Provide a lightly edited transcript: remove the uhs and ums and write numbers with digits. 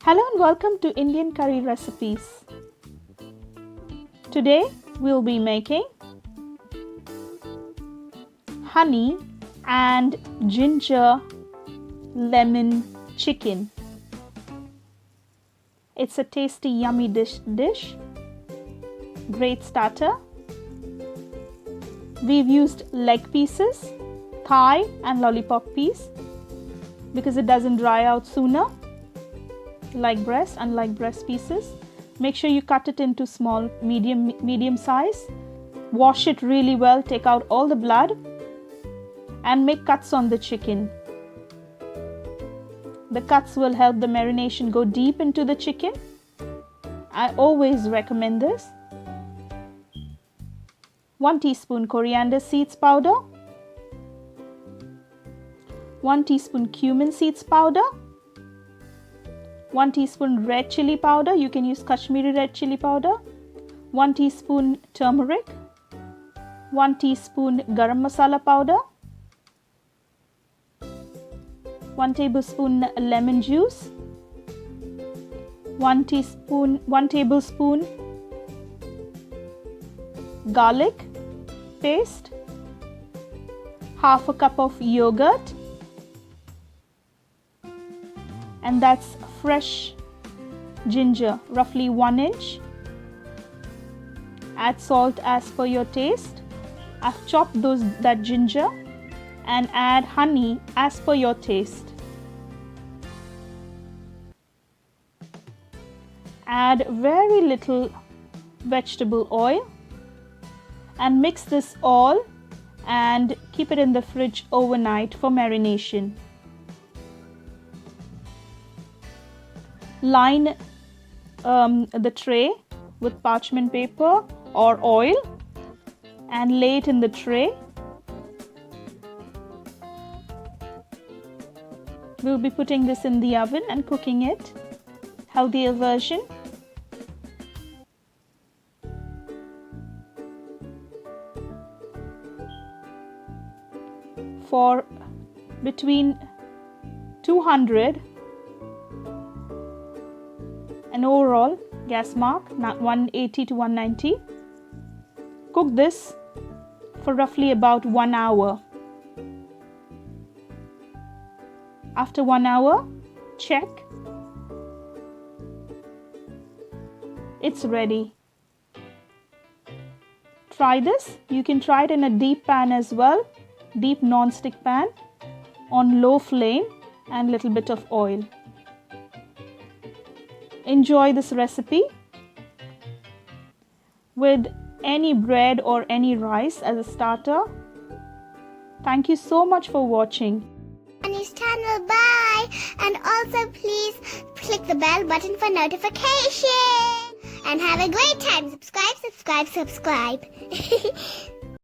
Hello and welcome to Indian curry recipes. Today we'll be making honey and ginger lemon chicken. It's a tasty, yummy dish. Great starter. We've used leg pieces, thigh and lollipop piece because it doesn't dry out sooner like breast, unlike breast pieces. Make sure you cut it into small, medium size. Wash it really well, take out all the blood and make cuts on the chicken. The cuts will help the marination go deep into the chicken. I always recommend this. 1 teaspoon coriander seeds powder, 1 teaspoon cumin seeds powder, 1 teaspoon red chili powder, you can use Kashmiri red chili powder, 1 teaspoon turmeric, 1 teaspoon garam masala powder, 1 tablespoon lemon juice, 1 tablespoon garlic paste, half a cup of yogurt, and that's fresh ginger, roughly 1 inch. Add salt as per your taste. I've chopped that ginger, and add honey as per your taste. Add very little vegetable oil and mix this all and keep it in the fridge overnight for marination. Line the tray with parchment paper or oil and lay it in the tray. We'll be putting this in the oven and cooking it. Healthier version. For between 200 and overall gas mark 180 to 190. Cook this for roughly about 1 hour. After 1 hour, check. It's ready. Try this. You can try it in a deep pan as well, deep non-stick pan on low flame and little bit of oil. Enjoy this recipe with any bread or any rice as a starter. Thank you so much for watching. On his channel, bye, and also please click the bell button for notification and have a great time. Subscribe.